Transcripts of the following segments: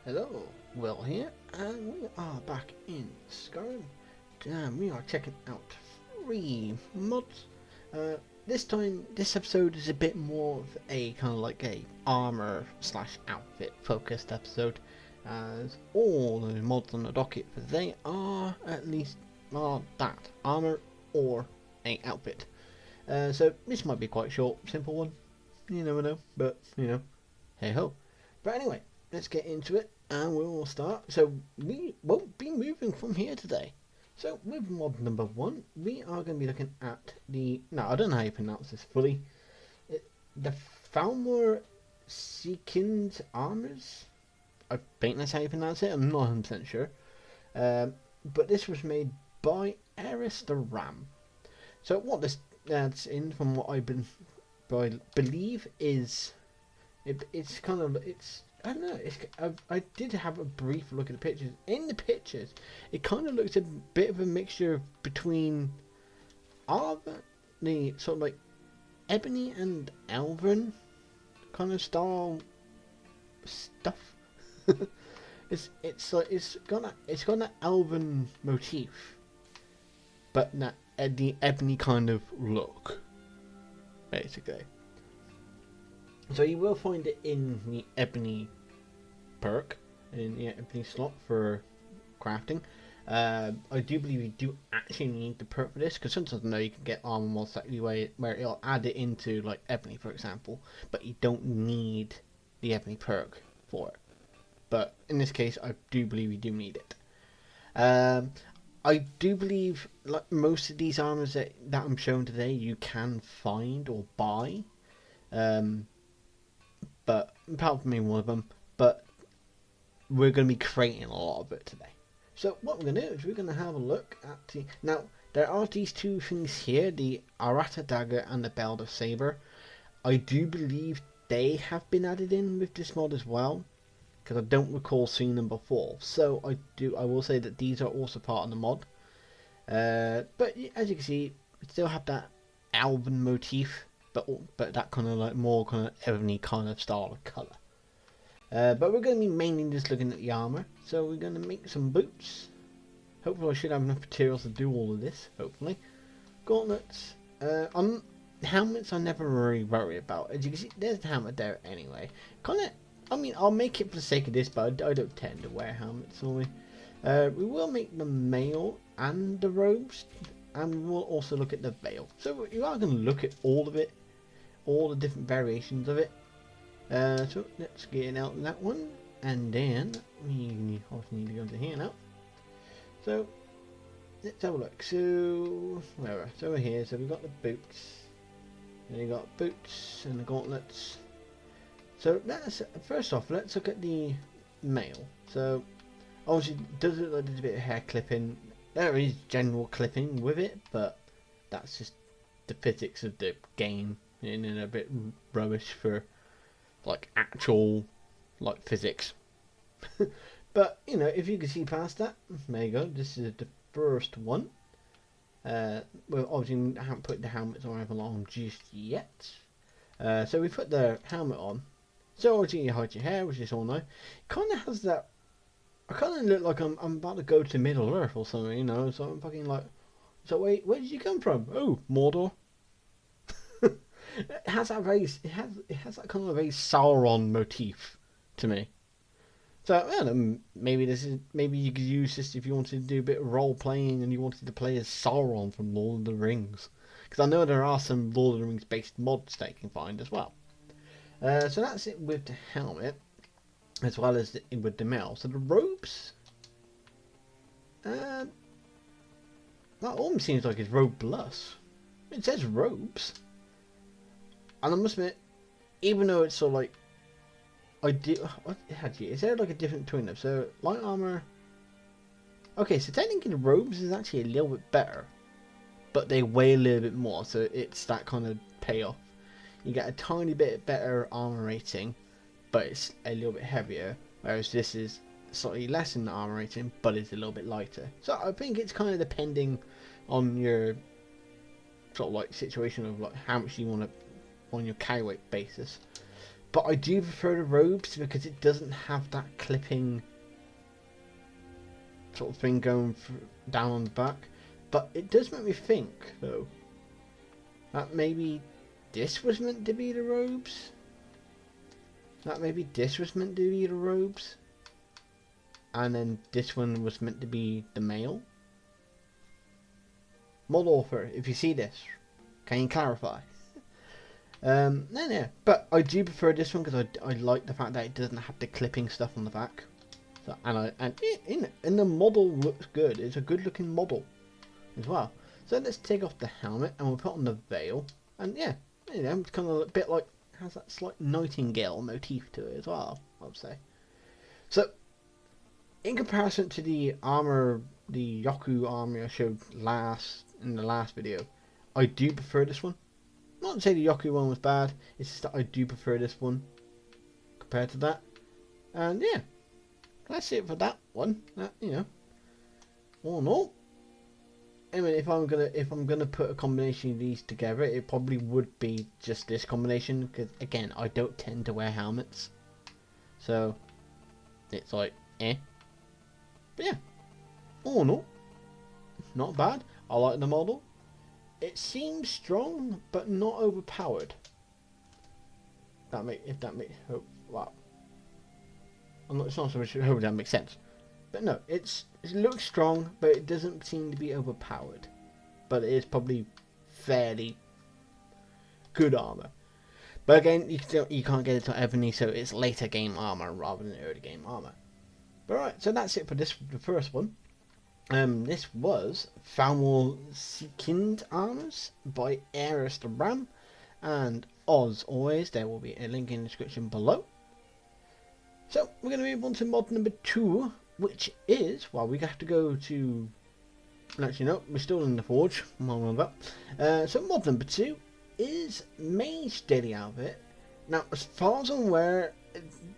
Hello, Will here, and we are back in Skyrim. We are checking out 3 mods. This time, this episode is a bit more of a kind of like a armor slash outfit focused episode, as all the mods on the docket for today are at least that armor or a outfit. So this might be quite short, simple one. You never know, but hey ho. But anyway, let's get into it and we'll start. So we won't be moving from here today. So with mod number 1, we are going to be looking at I don't know how you pronounce this fully. The Falmer See armors. I think that's how you pronounce it. I'm not 100% sure. But this was made by Eris the Ram. So what this adds in, from what I believe, is it's I don't know. I did have a brief look at the pictures. In the pictures, it kind of looks a bit of a mixture between the sort of like ebony and elven kind of style stuff. it's got an elven motif, but not the ebony kind of look, basically. So you will find it in the ebony perk, in the ebony slot for crafting. I do believe you do actually need the perk for this, because sometimes I know you can get armor mods that where it'll add it into like ebony, for example, but you don't need the ebony perk for it. But in this case, I do believe you do need it. I do believe like most of these armors that I'm showing today, you can find or buy. But apart from me, one of them, but we're going to be creating a lot of it today. So what we're going to do is we're going to have a look at now there are these two things here, the Arata dagger and the Belt of Saber. I do believe they have been added in with this mod as well, because I don't recall seeing them before. So I will say that these are also part of the mod. But as you can see, we still have that elven motif, but that kind of like more kind of ebony kind of style of colour. But we're going to be mainly just looking at the armour. So we're going to make some boots. Hopefully I should have enough materials to do all of this, hopefully. Gauntlets. Helmets I never really worry about. As you can see, there's the helmet there anyway. I'll make it for the sake of this, but I don't tend to wear helmets normally. We will make the mail and the robes, and we'll also look at the veil. So you are going to look at all of it, all the different variations of it. So let's get out that one, and then we also need to go to here now. So let's have a look. So over here. So we've got the boots, and you got boots and the gauntlets. So first off, let's look at the mail. So obviously, does it look like there's a bit of hair clipping? There is general clipping with it, but that's just the physics of the game, and a bit rubbish for like actual like physics. But if you can see past that, there you go. This is the first one. Well, obviously I haven't put the helmets or anything on just yet. So we put the helmet on. So obviously you hide your hair, which is all nice. Kind of has that. I kind of look like I'm about to go to Middle Earth or something, So I'm fucking like. So wait, where did you come from? Oh, Mordor. It has that that kind of a Sauron motif to me. So I don't know, maybe you could use this if you wanted to do a bit of role playing and you wanted to play as Sauron from Lord of the Rings, because I know there are some Lord of the Rings based mods that you can find as well. So that's it with the helmet, as well as with the mail. So the robes, that almost seems like it's robe plus. It says robes, and I must admit, even though it's sort of like, is there like a difference between them? So light armor. Okay, so technically the robes is actually a little bit better, but they weigh a little bit more, so it's that kind of payoff. You get a tiny bit better armor rating, but it's a little bit heavier, whereas this is slightly less in the armor rating, but it's a little bit lighter. So I think it's kind of depending on your sort of like situation of like how much you want to on your carry weight basis. But I do prefer the robes because it doesn't have that clipping sort of thing going down on the back. But it does make me think, though, that maybe this was meant to be the robes. And then this one was meant to be the male. Mod author, if you see this, can you clarify? No, but I do prefer this one because I like the fact that it doesn't have the clipping stuff on the back. So, and the model looks good. It's a good looking model as well. So let's take off the helmet and we'll put on the veil. And yeah, you know, it's kind of a bit like, has that slight nightingale motif to it as well, I would say. So in comparison to the armor, the Yoku armor I showed in the last video, I do prefer this one. Not to say the Yoku one was bad, it's just that I do prefer this one compared to that. And yeah, that's it for that one. You know, all in all, I mean, if I'm gonna put a combination of these together, it probably would be just this combination because again, I don't tend to wear helmets, so it's like eh. But yeah, all in all, not bad. I like the model. It seems strong, but not overpowered. Wow. I'm not so sure how that makes sense. But no, it looks strong, but it doesn't seem to be overpowered. But it is probably fairly good armor. But again, you can't get it to Ebony, so it's later game armor rather than early game armor. But alright, so that's it for the first one. This was Falmer See armors by Eris the Ram, and as always, there will be a link in the description below. So we're going to move on to mod number 2, which is, well, we have to go to, actually no, we're still in the forge, so mod number 2 is Mage Daily Outfit. Now, as far as I'm aware,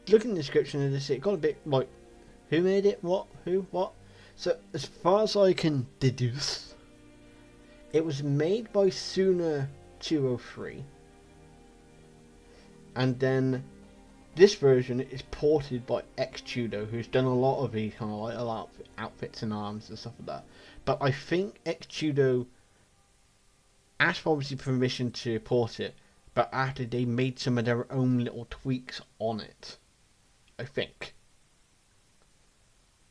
looking in the description of this, it got a bit like, who made it, what, who, what? So, as far as I can deduce, it was made by Suna 203, and then this version is ported by Xtudo, who's done a lot of these kind of like outfits and arms and stuff like that. But I think Xtudo asked obviously permission to port it, but after they made some of their own little tweaks on it, I think.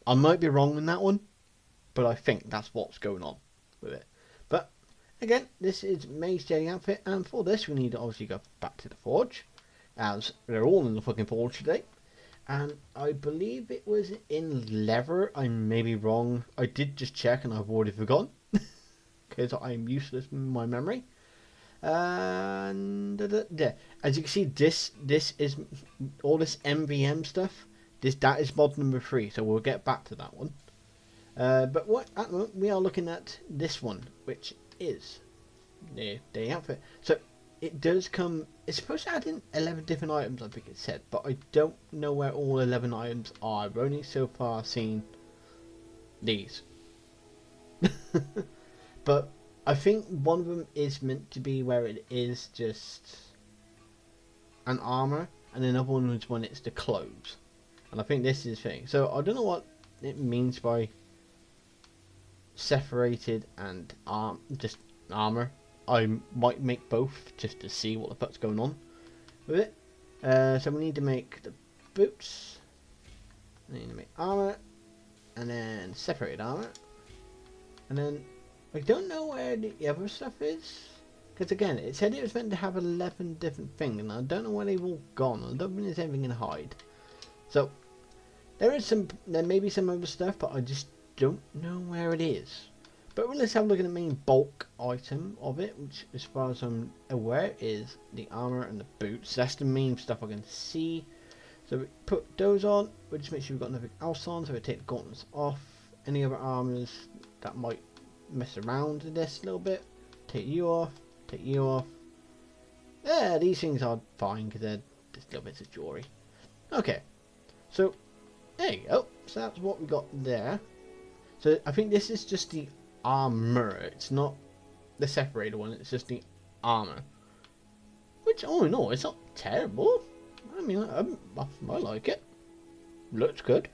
I might be wrong in that one, but I think that's what's going on with it. But again, this is Mage Daily Outfit, and for this we need to obviously go back to the forge, as they're all in the fucking forge today. And I believe it was in leather. I may be wrong. I did just check and I've already forgotten because I'm useless in my memory. And yeah, as you can see, this is all this MVM stuff. That is mod number 3, so we'll get back to that one. But what at the moment we are looking at this one, which is the outfit. So it does come. It's supposed to add in 11 different items, I think it said, but I don't know where all 11 items are. I've only so far seen these. But I think one of them is meant to be where it is just an armor, and another one is when it's the clothes. And I think this is the thing. So I don't know what it means by separated and just armor. I might make both just to see what the fuck's going on with it. So we need to make the boots. We need to make armor, and then separated armor, and then I don't know where the other stuff is. Because again, it said it was meant to have 11 different things, and I don't know where they've all gone. I don't think there's anything in hide. So there may be some other stuff, but I just don't know where it is. But let's have a look at the main bulk item of it, which as far as I'm aware is the armor and the boots. That's the main stuff I can see. So we put those on, we'll just make sure we've got nothing else on, so we take the gauntlets off. Any other armors that might mess around with this a little bit, take you off, take you off. Yeah, these things are fine because they're just little bits of jewelry. Okay, so there you go. So that's what we got there. So I think this is just the armor. It's not the separated one. It's just the armor. Which, all in all, it's not terrible. I mean, I like it. Looks good.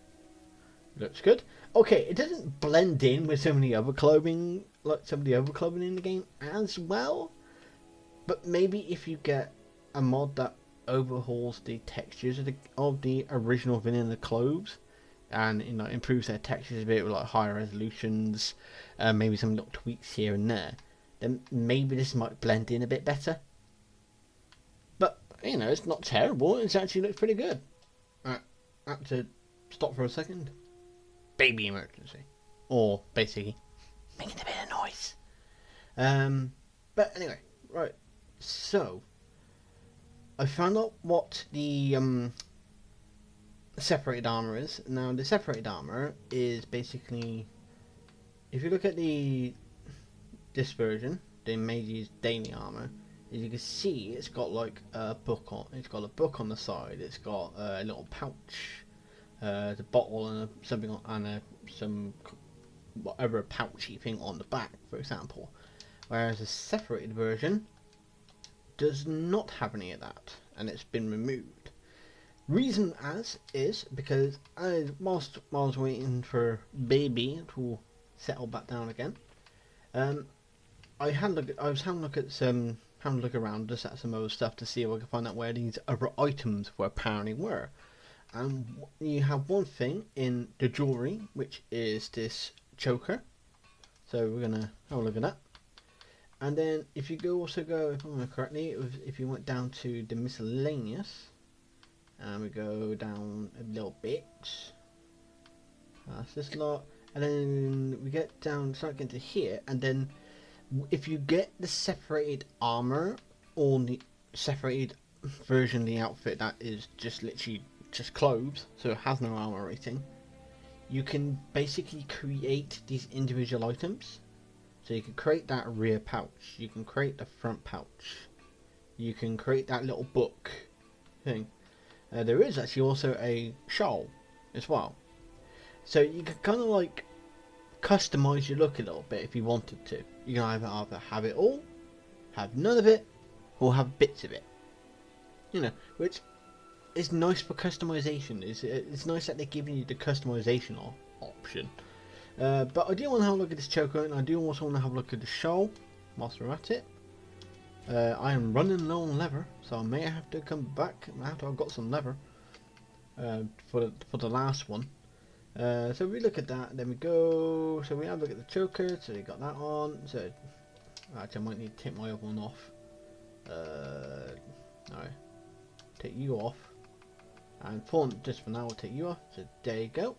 Looks good. Okay, it doesn't blend in with some of the other clothing, like some of the other clothing in the game as well. But maybe if you get a mod that overhauls the textures of the original vanilla clothes, and improves their textures a bit with like higher resolutions, maybe some little tweaks here and there, then maybe this might blend in a bit better. But it's not terrible. It actually looks pretty good. I have to stop for a second. Baby emergency, or basically making a bit of noise. But anyway, right. So I found out what the separated armor is. Now the separated armor is basically, if you look at this version, the Mage's daily armor, as you can see, it's got like a book on. It's got a book on the side. It's got a little pouch, the bottle and something and some whatever pouchy thing on the back, for example. Whereas the separated version does not have any of that, and it's been removed. Reason is because whilst I was waiting for baby to settle back down again, I was having a look around just at some other stuff to see if I could find out where these other items apparently were. And you have one thing in the jewellery, which is this choker. So we're gonna have a look at that. And then if you if I remember correctly, if you went down to the miscellaneous, and we go down a little bit, that's this lot, and then we start getting to here, and then if you get the separated armor or the separated version of the outfit that is just literally just clothes, so it has no armor rating, you can basically create these individual items. So you can create that rear pouch, you can create the front pouch, you can create that little book thing. There is actually also a shawl as well. So you can kind of like customize your look a little bit if you wanted to. You can either have it all, have none of it, or have bits of it. Which is nice for customization. It's nice that they're giving you the customization option. But I do want to have a look at this choker, and I do also want to have a look at the shawl whilst we're at it. I am running low on leather, so I may have to come back after I've got some leather for the last one. So we look at that, then we go. So we have a look at the choker. So we got that on. So actually, I might need to take my other one off. Alright, take you off, and just for now, we'll take you off. So there you go.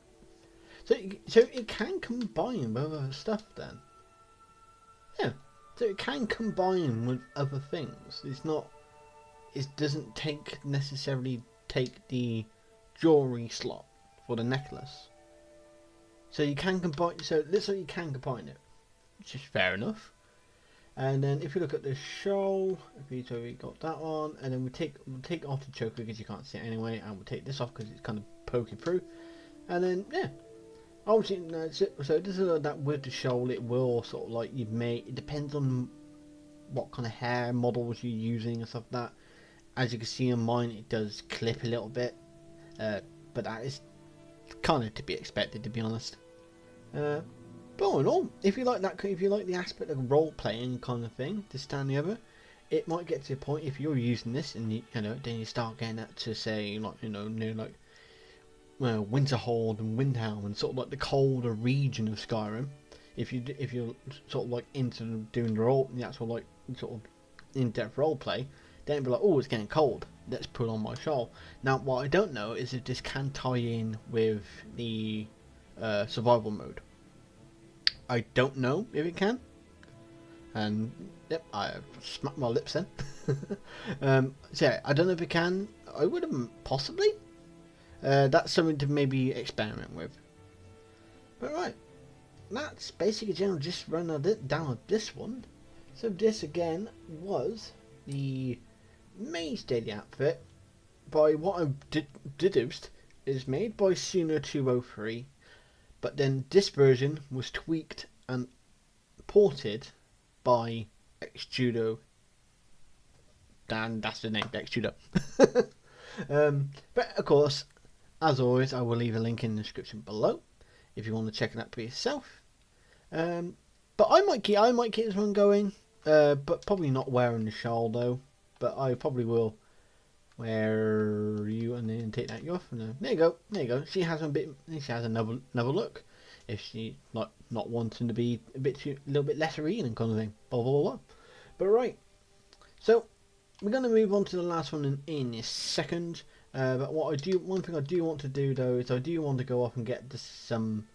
So it can combine with other stuff then. Yeah. So it can combine with other things. It doesn't necessarily take the jewellery slot for the necklace. So you can combine. So it looks like you can combine it, which is fair enough. And then if you look at the shawl, we got that on, and then we'll take off the choker because you can't see it anyway, and we'll take this off because it's kind of poking through. And then yeah. Obviously, so this is that with the shawl, it will sort of like it depends on what kind of hair models you're using and stuff like that. As you can see on mine, it does clip a little bit, but that is kind of to be expected, to be honest. But all in all, if you like the aspect of role playing kind of thing, this and the other, it might get to a point if you're using this and then you start getting that to say near like. Well, Winterhold and Windhelm and sort of like the colder region of Skyrim. If you're sort of like into doing the actual like sort of in-depth role play, then be like, oh, it's getting cold. Let's put on my shawl. Now, what I don't know is if this can tie in with the survival mode. I don't know if it can. And yep, I smacked my lips then. So yeah, I don't know if it can. I would have possibly. That's something to maybe experiment with. But right, that's basically general just run down of this one. So this again was the Maze Daily outfit by what I deduced is made by Suna 203, but then this version was tweaked and ported by Xjudo. Dan, that's the name, Xjudo. But of course, as always, I will leave a link in the description below if you want to check it out for yourself. But I might keep this one going, but probably not wearing the shawl though. But I probably will wear you and then take that off. And there you go. She has another look. If she not wanting to be a little bit less reading kind of thing. Blah blah blah. But right, so we're gonna move on to the last one in a second. But one thing I do want to do though is I do want to go off and get some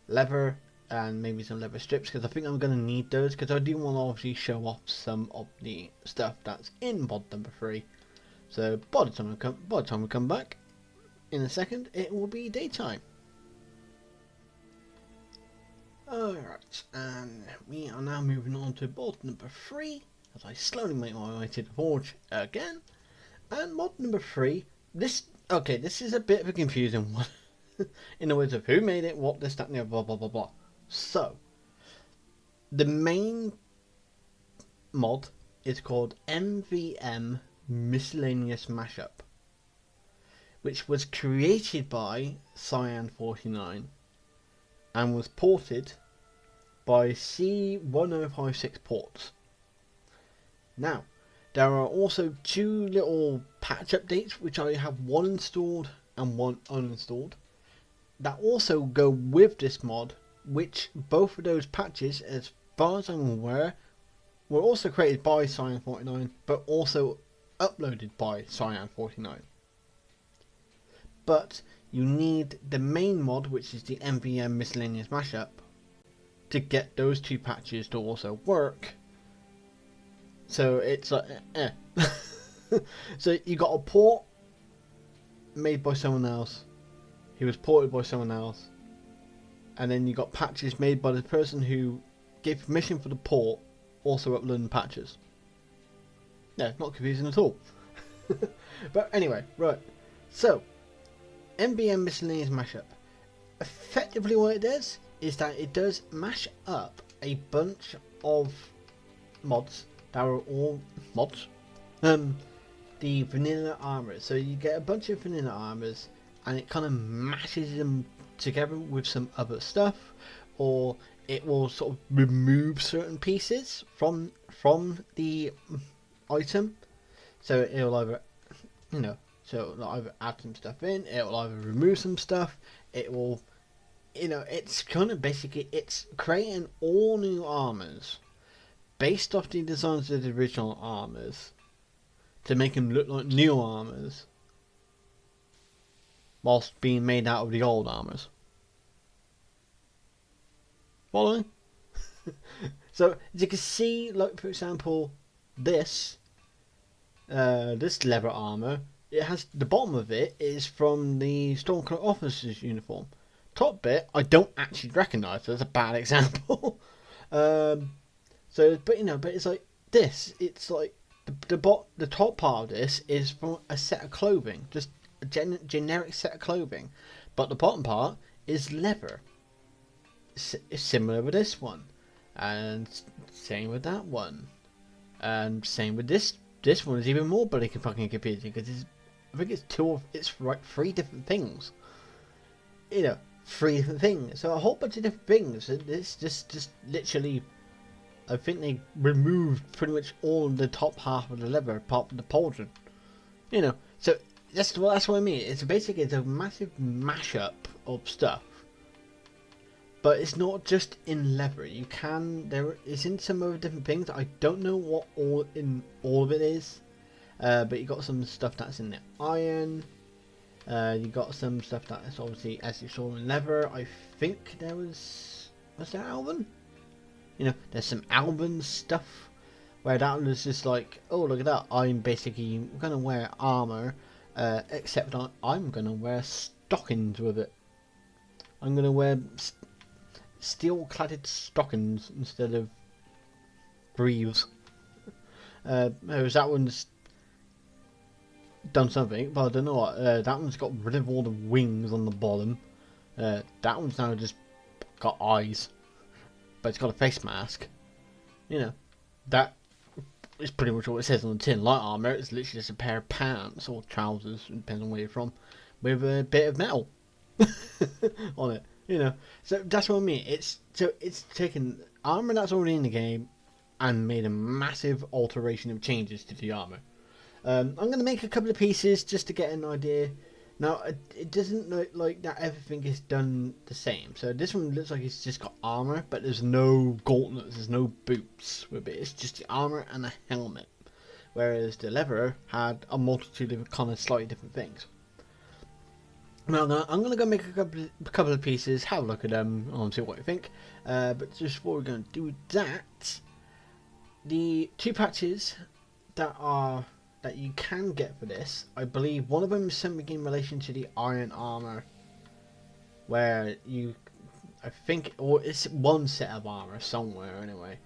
leather and maybe some leather strips, because I think I'm going to need those, because I do want to obviously show off some of the stuff that's in mod number 3. So by the time we come back in a second, it will be daytime. Alright, and we are now moving on to mod number 3 as I slowly make my way to the forge again. And mod number 3, this is a bit of a confusing one in the words of who made it, what, this, that, and the other, blah blah blah blah. So, the main mod is called MVM Miscellaneous Mashup, which was created by Cyan49 and was ported by C1056 ports. Now, there are also 2 little patch updates, which I have one installed and one uninstalled, that also go with this mod, which both of those patches, as far as I'm aware, were also created by Cyan49, but also uploaded by Cyan49. But you need the main mod, which is the MVM Miscellaneous Mashup, to get those 2 patches to also work. So it's like, So you got a port made by someone else. He was ported by someone else. And then you got patches made by the person who gave permission for the port, also uploading patches. Yeah, not confusing at all. But anyway, right. So, MVM Miscellaneous Mashup. Effectively what it does is that it does mash up a bunch of mods that are all mods. The vanilla armors. So you get a bunch of vanilla armors and it kind of mashes them together with some other stuff, or it will sort of remove certain pieces from the item. So it'll either, it'll either add some stuff in, it'll either remove some stuff, it will, it's kind of basically, it's creating all new armors based off the designs of the original armors to make them look like new armors, whilst being made out of the old armors. Following? So as you can see, like for example, this leather armor, it has the bottom of it is from the Stormcloak officer's uniform. Top bit I don't actually recognise, so that's a bad example. But it's like this. It's like the top part of this is from a set of clothing, just a generic set of clothing, but the bottom part is leather. It's similar with this one, and same with that one, and same with this. This one is even more bloody fucking confusing because I think it's 3 different things. 3 different things. So a whole bunch of different things. It's just literally, I think they removed pretty much all the top half of the leather apart from the pauldron. So that's what I mean. It's a massive mashup of stuff. But it's not just in leather. It's in some other different things. I don't know what all of it is. But you got some stuff that's in the iron. You got some stuff that is obviously, as you saw, in leather. I think was there Alban? There's some Alban stuff where that was just like, oh look at that. I'm basically gonna wear armor, except I'm gonna wear stockings with it. I'm gonna wear steel-cladded stockings instead of greaves. That one's done something, but I don't know what. That one's got rid of all the wings on the bottom. That one's now just got eyes, but it's got a face mask. That it's pretty much what it says on the tin. Light armor is literally just a pair of pants or trousers, depending on where you're from, with a bit of metal on it. You know, so that's what I mean. It's taken armor that's already in the game and made a massive alteration of changes to the armor. I'm going to make a couple of pieces just to get an idea. Now, it doesn't look like that everything is done the same. So this one looks like it's just got armor, but there's no gauntlets, there's no boots with it. It's just the armor and a helmet. Whereas the leather had a multitude of kind of slightly different things. Now, I'm going to go make a couple of pieces, have a look at them, and see what you think. But just before we're going to do that, the two patches that you can get for this, I believe one of them is something in relation to the iron armor, where you, I think, or it's one set of armor somewhere anyway,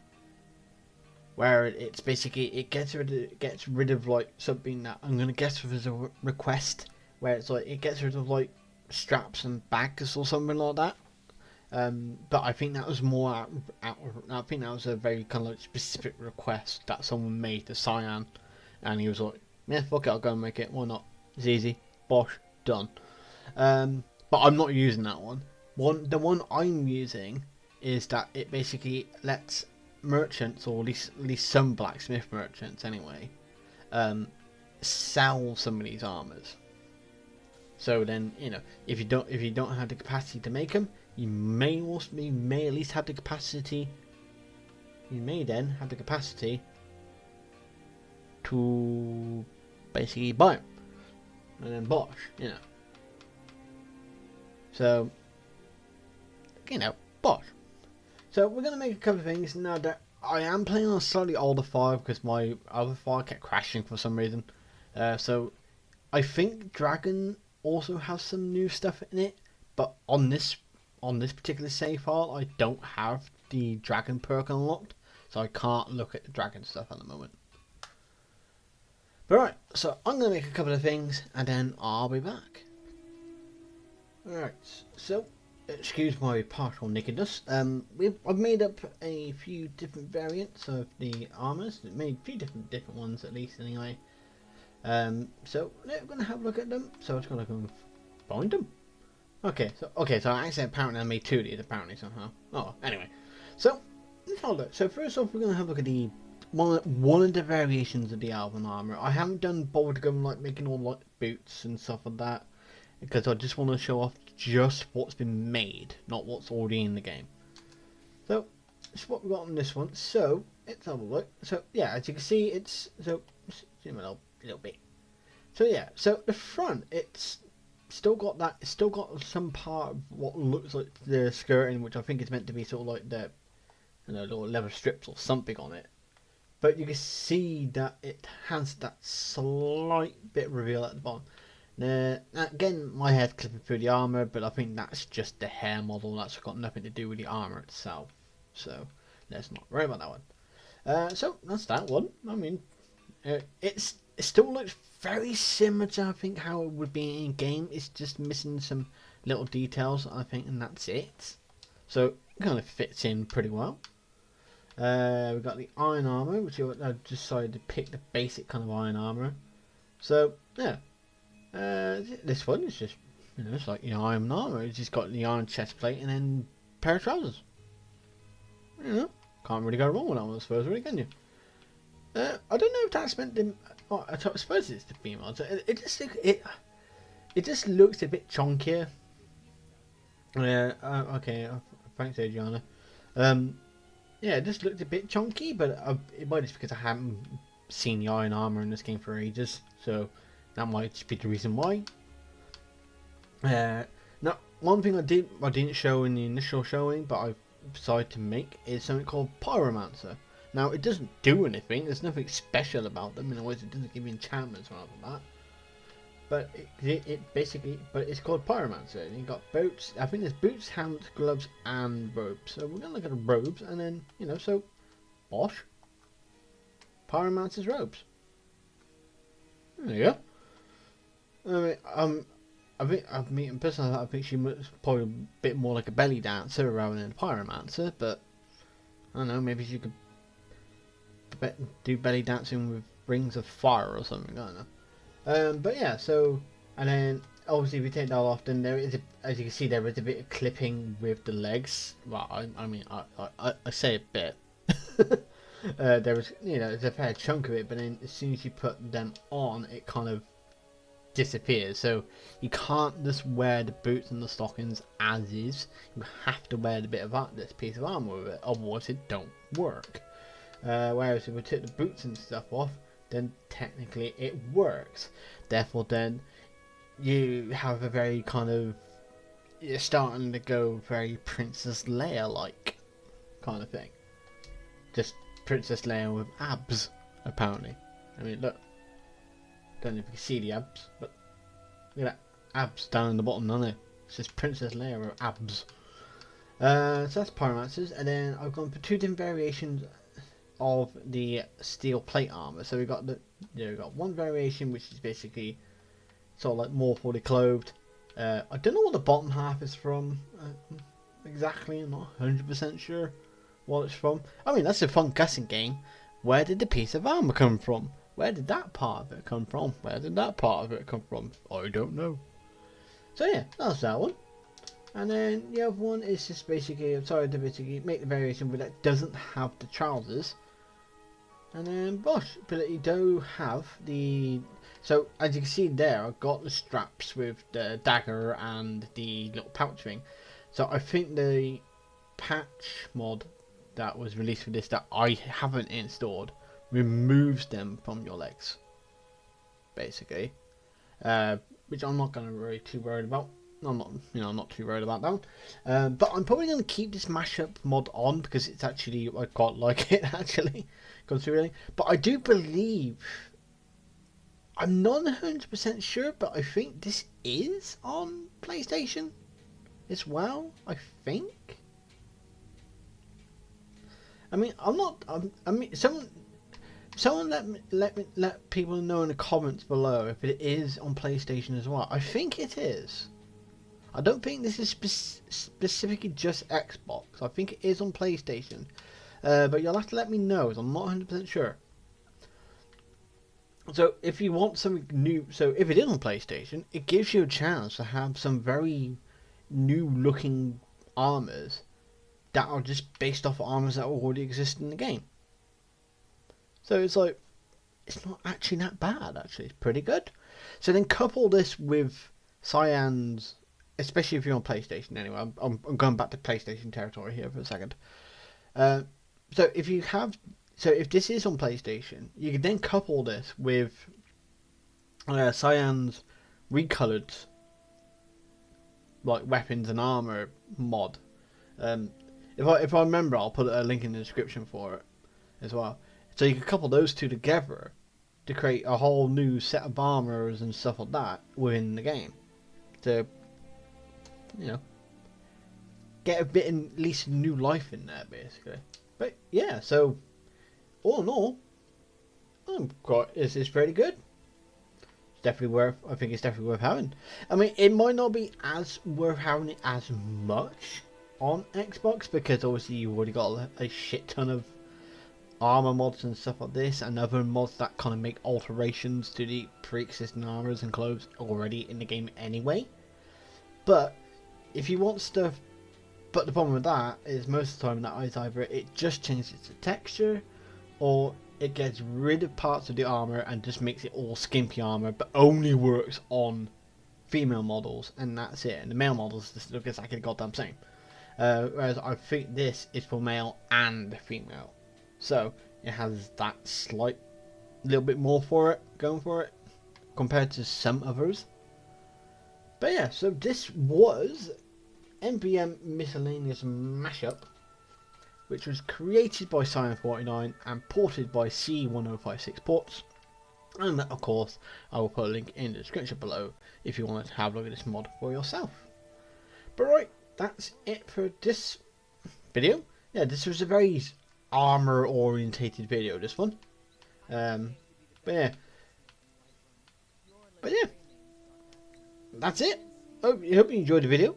where it's basically it gets rid of like something that I'm gonna guess was a request, where it's like it gets rid of like straps and bags or something like that. But I think that was more I think that was a very kind of like specific request that someone made to Cyan. And he was like, yeah, fuck it, I'll go and make it. Why not? It's easy. Bosh. Done. But I'm not using that one. The one I'm using is that it basically lets merchants, or at least some blacksmith merchants anyway, sell some of these armors. So then, you know, if you don't have the capacity to make them, you may at least have the capacity. You may then have the capacity to basically buy them and then bosh, you know. So, you know, bosh. So we're gonna make a couple of things now. That I am playing on a slightly older file because my other file kept crashing for some reason. So I think Dragon also has some new stuff in it, but on this particular save file, I don't have the Dragon perk unlocked, so I can't look at the Dragon stuff at the moment. But right, so I'm going to make a couple of things and then I'll be back. Alright, so excuse my partial nakedness. I've made up a few different variants of the armors. Made a few different ones at least anyway. So we're going to have a look at them. So I'm just going to go and find them. Okay, so I actually apparently I made two of these apparently somehow. Oh, anyway. So let's have a look. So first off, we're going to have a look at the one of the variations of the Elven armor. I haven't bothered to go like making all like boots and stuff like that, because I just want to show off just what's been made, not what's already in the game. So that's what we got on this one. So let's have a look. So yeah, as you can see, it's zoom a little bit. So yeah, so the front, it's still got some part of what looks like the skirting, which I think is meant to be sort of like the, you know, little leather strips or something on it. But you can see that it has that slight bit reveal at the bottom. Now, again, my head's clipping through the armour, but I think that's just the hair model. That's got nothing to do with the armour itself. So, let's not worry about that one. So, that's that one. I mean, it still looks very similar to, I think, how it would be in game. It's just missing some little details, I think, and that's it. So, it kind of fits in pretty well. We've got the iron armor, which I decided to pick the basic kind of iron armor. So yeah, this one is just, you know, it's like the iron armor. It's just got the iron chest plate and then a pair of trousers. You know, can't really go wrong with that one, I suppose, really, can you? I don't know if that's meant to. Oh, I suppose it's the female. So it just looks a bit chunkier. Okay, thanks, Adriana. Yeah, it just looked a bit chunky, but it might just because I haven't seen the iron armor in this game for ages, so that might just be the reason why. Now, one thing I didn't show in the initial showing, but I decided to make is something called Pyromancer. Now, it doesn't do anything. There's nothing special about them. In other words, it doesn't give you enchantments or anything like that. But it basically, but it's called Pyromancer. And you got boots. I think there's boots, helmets, gloves, and robes. So we're gonna look at the robes, and then, you know, so bosh, Pyromancer's robes. There you go. I mean, personally, I think she looks probably a bit more like a belly dancer rather than a pyromancer. But I don't know, maybe she could do belly dancing with rings of fire or something. I don't know. But yeah, so and then obviously if you take that off, then there is, as you can see, there is a bit of clipping with the legs. Well, I mean, I say a bit. There was, there's a fair chunk of it, but then as soon as you put them on, it kind of disappears. So you can't just wear the boots and the stockings as is. You have to wear the bit of this piece of armor with it, otherwise it don't work. Whereas if we took the boots and stuff off, then technically it works. Therefore, then you have a very kind of, you're starting to go very Princess Leia like kind of thing. Just Princess Leia with abs, apparently. I mean, look. Don't know if you can see the abs, but look at that abs down in the bottom, doesn't it? It's just Princess Leia with abs. So that's Pyromancers, and then I've gone for two different variations of the steel plate armor. So we've got we've got one variation which is basically sort of like more fully clothed. I don't know what the bottom half is from exactly. I'm not 100% sure what it's from. I mean, that's a fun guessing game. Where did the piece of armor come from? Where did that part of it come from? Where did that part of it come from? I don't know. So yeah, that's that one. And then the other one is just basically, I'm sorry to basically make the variation where that doesn't have the trousers. And then Bosch, but you do have the, so as you can see there, I've got the straps with the dagger and the little pouch thing. So I think the patch mod that was released for this that I haven't installed removes them from your legs, basically, which I'm not going to really too worried about. I'm not too worried about that. But I'm probably going to keep this mashup mod on because it's actually, I quite like it actually, considering. But I do believe, I'm not 100% sure, but I think this is on PlayStation as well. I think. I mean, someone let people know in the comments below if it is on PlayStation as well. I think it is. I don't think this is specifically just Xbox. I think it is on PlayStation. But you'll have to let me know, as I'm not 100% sure. So if you want something new, so if it is on PlayStation, it gives you a chance to have some very new looking armors that are just based off armors that already exist in the game. So it's like, it's not actually that bad, actually. It's pretty good. So then couple this with Cyan's, especially if you're on PlayStation anyway. I'm going back to PlayStation territory here for a second. So if this is on PlayStation, you can then couple this with Cyan's recolored like weapons and armor mod. If I remember, I'll put a link in the description for it as well. So you can couple those two together to create a whole new set of armors and stuff like that within the game. To, get a bit, at least new life in there, basically. But yeah, so all in all, this is pretty good. It's definitely I think it's definitely worth having. I mean, it might not be as worth having it as much on Xbox because obviously you've already got a shit ton of armor mods and stuff like this, and other mods that kind of make alterations to the pre-existing armors and clothes already in the game anyway. But if you want stuff, but the problem with that is most of the time that is either it just changes the texture, or it gets rid of parts of the armor and just makes it all skimpy armor, but only works on female models, and that's it. And the male models just look exactly the goddamn same. Whereas I think this is for male and female. So it has that slight little bit more going for it compared to some others. But yeah, so this was NPM Miscellaneous Mashup, which was created by Cyan49 and ported by C1056 Ports. And of course, I will put a link in the description below if you want to have a look at this mod for yourself. But right, that's it for this video. Yeah, this was a very armor orientated video, this one. But yeah, that's it. Hope you enjoyed the video.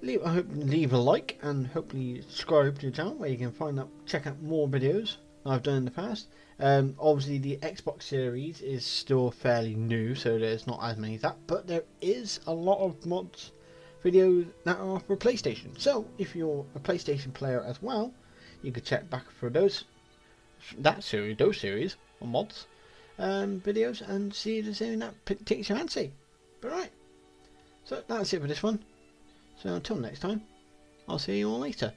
Leave a like and hopefully subscribe to the channel where you can check out more videos I've done in the past. Obviously, the Xbox Series is still fairly new, so there's not as many as that. But there is a lot of mods videos that are for PlayStation. So if you're a PlayStation player as well, you could check back for those series of mods videos and see if there's anything that takes your fancy. But right, so that's it for this one. So until next time, I'll see you all later.